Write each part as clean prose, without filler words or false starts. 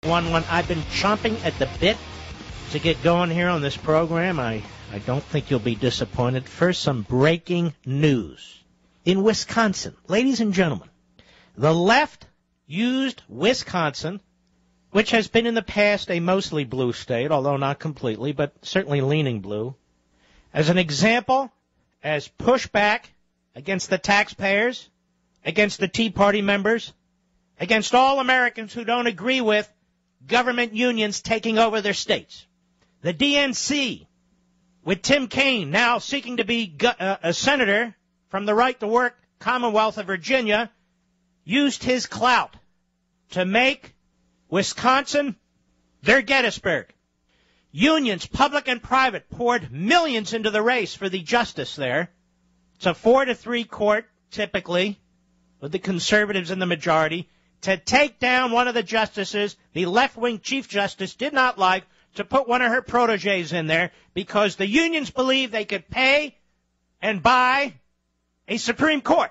One. I've been chomping at the bit to get going here on this program. I don't think you'll be disappointed. First, some breaking news. In Wisconsin, ladies and gentlemen, the left used Wisconsin, which has been in the past a mostly blue state, although not completely, but certainly leaning blue, as an example, as pushback against the taxpayers, against the Tea Party members, against all Americans who don't agree with government unions taking over their states. The DNC, with Tim Kaine now seeking to be a senator from the right-to-work Commonwealth of Virginia, used his clout to make Wisconsin their Gettysburg. Unions, public and private, poured millions into the race for the justice there. It's a 4-3 court, typically, with the conservatives in the majority, to take down one of the justices the left-wing Chief Justice did not like, to put one of her proteges in there because the unions believed they could pay and buy a Supreme Court.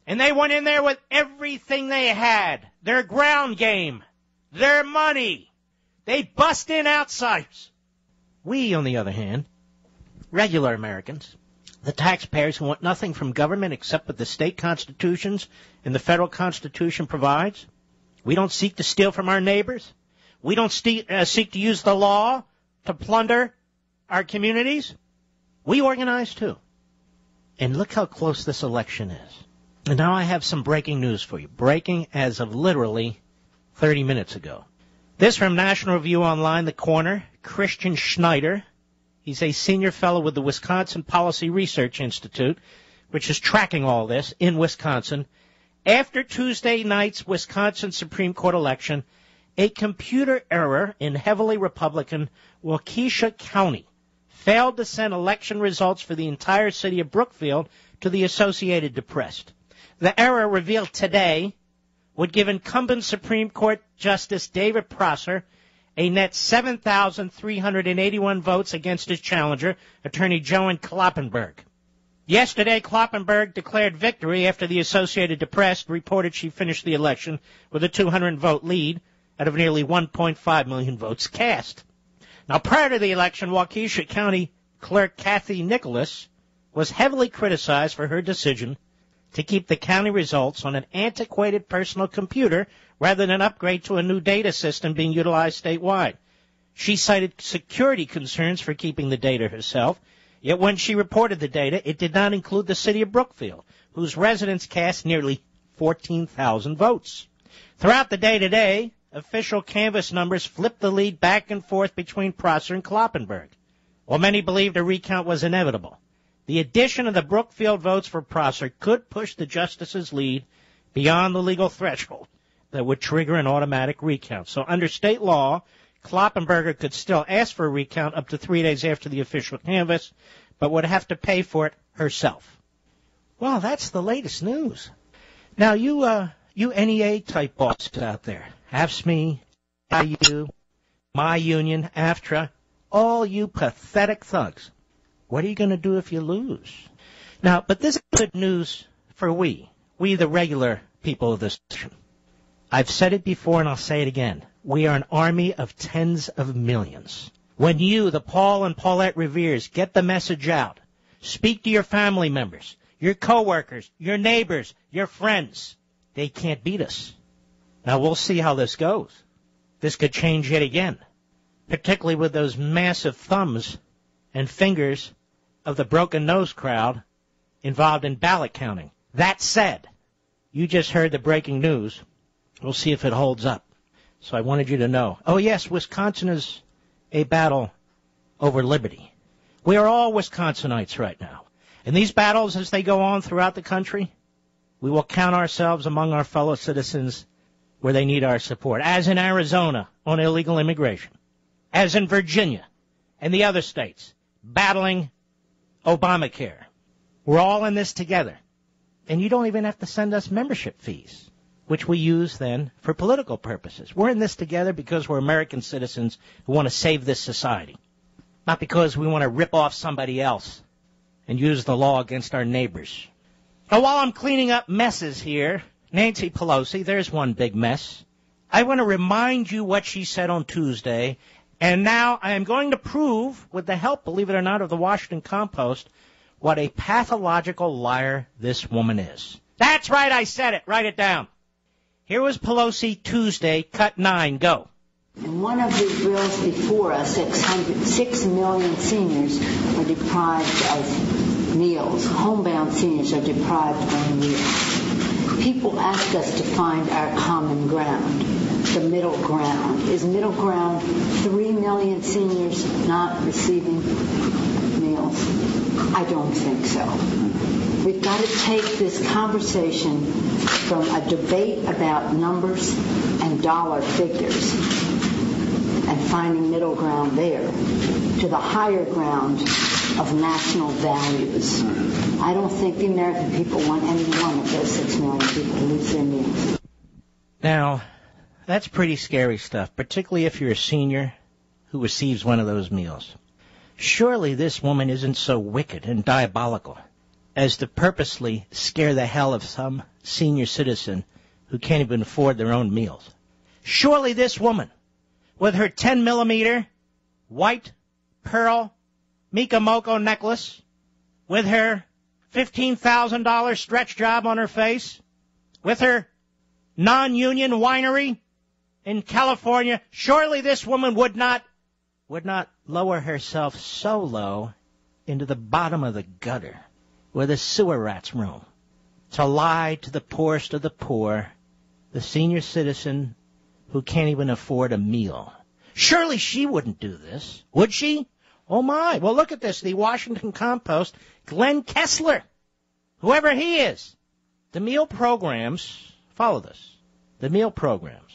And they went in there with everything they had, their ground game, their money. They bust in outsiders. We, on the other hand, regular Americans, the taxpayers who want nothing from government except what the state constitutions and the federal constitution provides, we don't seek to steal from our neighbors. We don't seek to use the law to plunder our communities. We organize too. And look how close this election is. And now I have some breaking news for you. Breaking as of literally 30 minutes ago. This from National Review Online, The Corner, Christian Schneider. He's a senior fellow with the Wisconsin Policy Research Institute, which is tracking all this in Wisconsin. After Tuesday night's Wisconsin Supreme Court election, a computer error in heavily Republican Waukesha County failed to send election results for the entire city of Brookfield to the Associated Press. The error revealed today would give incumbent Supreme Court Justice David Prosser a net 7,381 votes against his challenger, Attorney Joan Kloppenberg. Yesterday, Kloppenberg declared victory after the Associated Press reported she finished the election with a 200-vote lead out of nearly 1.5 million votes cast. Now, prior to the election, Waukesha County Clerk Kathy Nicholas was heavily criticized for her decision to keep the county results on an antiquated personal computer rather than upgrade to a new data system being utilized statewide. She cited security concerns for keeping the data herself, yet when she reported the data, it did not include the city of Brookfield, whose residents cast nearly 14,000 votes. Throughout the day today, official canvass numbers flipped the lead back and forth between Prosser and Kloppenberg. While many believed a recount was inevitable, the addition of the Brookfield votes for Prosser could push the justice's lead beyond the legal threshold that would trigger an automatic recount. So under state law, Kloppenberger could still ask for a recount up to 3 days after the official canvass, but would have to pay for it herself. Well, that's the latest news. Now, you NEA-type bosses out there, AFSCME, IU, My Union, AFTRA, all you pathetic thugs. What are you going to do if you lose? Now, but this is good news for we the regular people of this nation. I've said it before and I'll say it again. We are an army of tens of millions. When you, the Paul and Paulette Reveres, get the message out, speak to your family members, your coworkers, your neighbors, your friends, they can't beat us. Now, we'll see how this goes. This could change yet again, particularly with those massive thumbs and fingers of the broken nose crowd involved in ballot counting. That said, you just heard the breaking news. We'll see if it holds up. So I wanted you to know. Oh, yes, Wisconsin is a battle over liberty. We are all Wisconsinites right now. And these battles, as they go on throughout the country, we will count ourselves among our fellow citizens where they need our support, as in Arizona on illegal immigration, as in Virginia and the other states battling Obamacare. We're all in this together. And you don't even have to send us membership fees, which we use then for political purposes. We're in this together because we're American citizens who want to save this society, not because we want to rip off somebody else and use the law against our neighbors. Now, while I'm cleaning up messes here, Nancy Pelosi, there's one big mess, I want to remind you what she said on Tuesday, and now I am going to prove, with the help, believe it or not, of the Washington Compost, what a pathological liar this woman is. That's right, I said it. Write it down. Here was Pelosi Tuesday, cut 9. Go. In one of the bills before us, 6 million seniors are deprived of meals. Homebound seniors are deprived of meals. People ask us to find our common ground, the middle ground. Is middle ground 3 million seniors not receiving meals? I don't think so. We've got to take this conversation from a debate about numbers and dollar figures and finding middle ground there to the higher ground of national values. I don't think the American people want any one of those 6 million people to lose their meals. Now, that's pretty scary stuff, particularly if you're a senior who receives one of those meals. Surely this woman isn't so wicked and diabolical as to purposely scare the hell of some senior citizen who can't even afford their own meals. Surely this woman, with her 10-millimeter white pearl Mika Moko necklace, with her $15,000 stretch job on her face, with her non-union winery in California, surely this woman would not lower herself so low into the bottom of the gutter where the sewer rats roam to lie to the poorest of the poor, the senior citizen who can't even afford a meal. Surely she wouldn't do this, would she? Oh, my. Well, look at this. The Washington Compost, Glenn Kessler, whoever he is. The meal programs, follow this, the meal programs,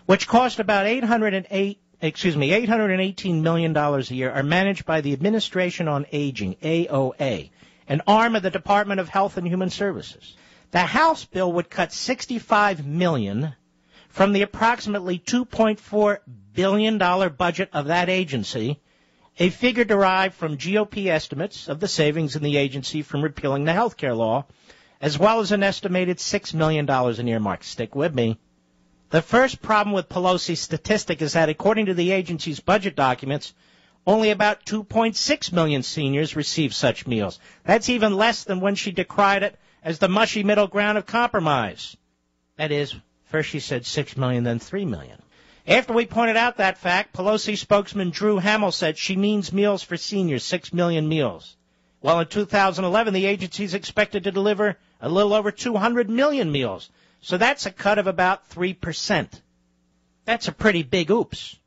which cost about $818 million a year, are managed by the Administration on Aging, AOA, an arm of the Department of Health and Human Services. The House bill would cut $65 million from the approximately $2.4 billion budget of that agency, a figure derived from GOP estimates of the savings in the agency from repealing the health care law, as well as an estimated $6 million in earmarks. Stick with me. The first problem with Pelosi's statistic is that, according to the agency's budget documents, only about 2.6 million seniors receive such meals. That's even less than when she decried it as the mushy middle ground of compromise. That is, first she said 6 million, then 3 million. After we pointed out that fact, Pelosi spokesman Drew Hamill said she means meals for seniors, 6 million meals. Well, in 2011, the agency is expected to deliver a little over 200 million meals. So that's a cut of about 3%. That's a pretty big oops.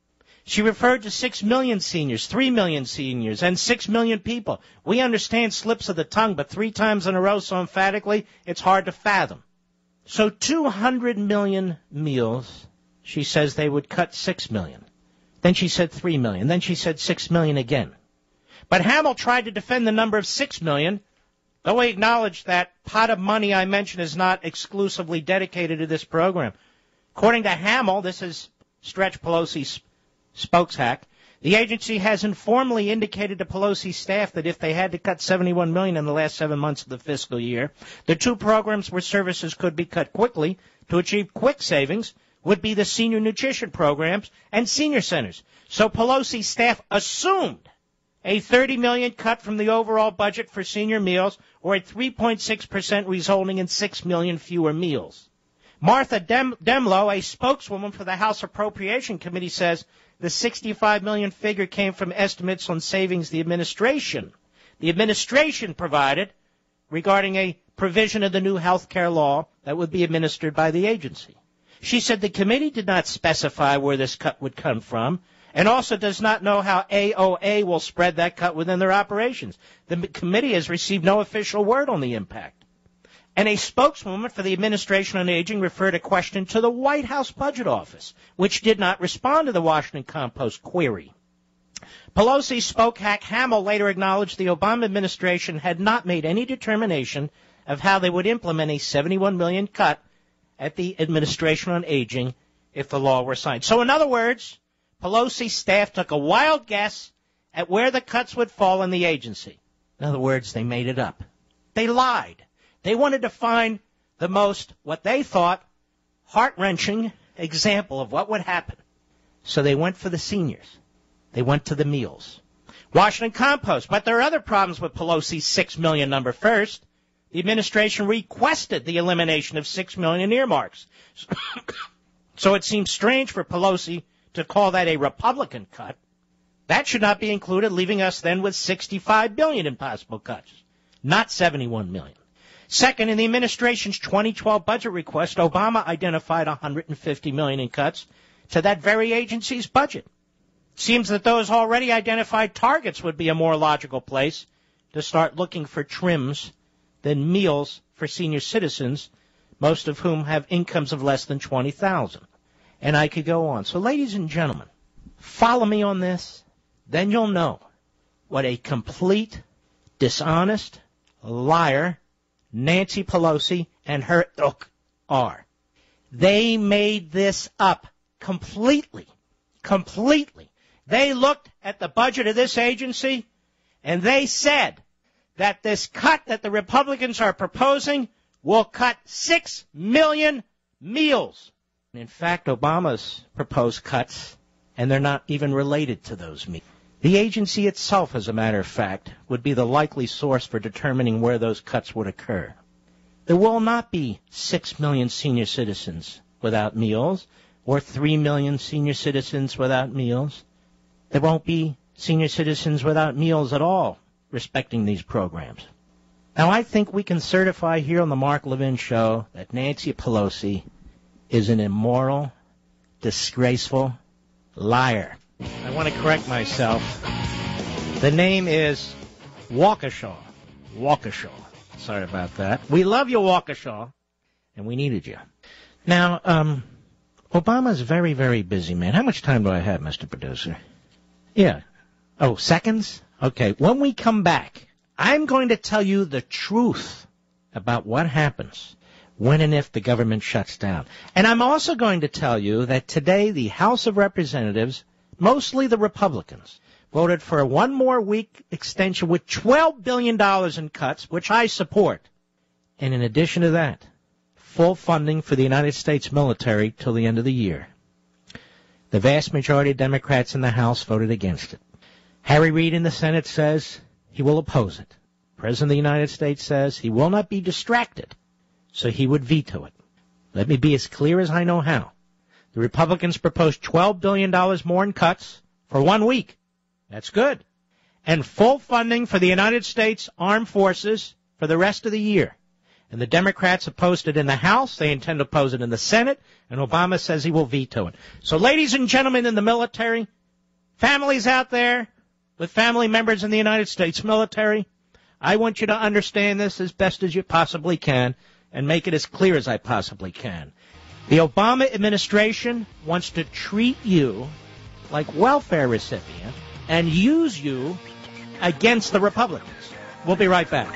She referred to 6 million seniors, 3 million seniors, and 6 million people. We understand slips of the tongue, but 3 times in a row so emphatically, it's hard to fathom. So 200 million meals, she says they would cut 6 million. Then she said 3 million. Then she said 6 million again. But Hamill tried to defend the number of 6 million, though he acknowledged that pot of money I mentioned is not exclusively dedicated to this program. According to Hamill, this is Stretch Pelosi's spokeshack, the agency has informally indicated to Pelosi's staff that if they had to cut $71 million in the last 7 months of the fiscal year, the 2 programs where services could be cut quickly to achieve quick savings would be the senior nutrition programs and senior centers. So Pelosi's staff assumed a $30 million cut from the overall budget for senior meals, or a 3.6% resulting in 6 million fewer meals. Martha Demlow, a spokeswoman for the House Appropriation Committee, says the $65 million figure came from estimates on savings the administration provided regarding a provision of the new health care law that would be administered by the agency. She said the committee did not specify where this cut would come from, and also does not know how AOA will spread that cut within their operations. The committee has received no official word on the impact. And a spokeswoman for the Administration on Aging referred a question to the White House Budget Office, which did not respond to the Washington Compost query. Pelosi's spokeshack Hamill later acknowledged the Obama administration had not made any determination of how they would implement a $71 million cut at the Administration on Aging if the law were signed. So in other words, Pelosi's staff took a wild guess at where the cuts would fall in the agency. In other words, they made it up. They lied. They wanted to find the most, what they thought, heart-wrenching example of what would happen. So they went for the seniors. They went to the meals. Washington Compost. But there are other problems with Pelosi's 6 million number. First, the administration requested the elimination of 6 million earmarks. So it seems strange for Pelosi to call that a Republican cut. That should not be included, leaving us then with 65 billion in possible cuts, not 71 million. Second, in the administration's 2012 budget request, Obama identified 150 million in cuts to that very agency's budget. It seems that those already identified targets would be a more logical place to start looking for trims than meals for senior citizens, most of whom have incomes of less than $20,000. And I could go on. So, ladies and gentlemen, follow me on this. Then you'll know what a complete, dishonest liar Nancy Pelosi and her ilk are. They made this up completely. They looked at the budget of this agency and they said that this cut that the Republicans are proposing will cut 6 million meals. In fact, Obama's proposed cuts, and they're not even related to those meals. The agency itself, as a matter of fact, would be the likely source for determining where those cuts would occur. There will not be 6 million senior citizens without meals, or 3 million senior citizens without meals. There won't be senior citizens without meals at all respecting these programs. Now, I think we can certify here on the Mark Levin Show that Nancy Pelosi is an immoral, disgraceful liar. I want to correct myself. The name is Waukesha. Sorry about that. We love you, Waukesha, and we needed you. Now, Obama's very, very busy, man. How much time do I have, Mr. Producer? Yeah. Oh, seconds? Okay. When we come back, I'm going to tell you the truth about what happens when and if the government shuts down. And I'm also going to tell you that today the House of Representatives, mostly the Republicans, voted for a one more week extension with $12 billion in cuts, which I support. And in addition to that, full funding for the United States military till the end of the year. The vast majority of Democrats in the House voted against it. Harry Reid in the Senate says he will oppose it. The President of the United States says he will not be distracted, so he would veto it. Let me be as clear as I know how. The Republicans proposed $12 billion more in cuts for 1 week. That's good. And full funding for the United States Armed Forces for the rest of the year. And the Democrats opposed it in the House. They intend to oppose it in the Senate. And Obama says he will veto it. So, ladies and gentlemen in the military, families out there with family members in the United States military, I want you to understand this as best as you possibly can and make it as clear as I possibly can. The Obama administration wants to treat you like welfare recipient and use you against the Republicans. We'll be right back.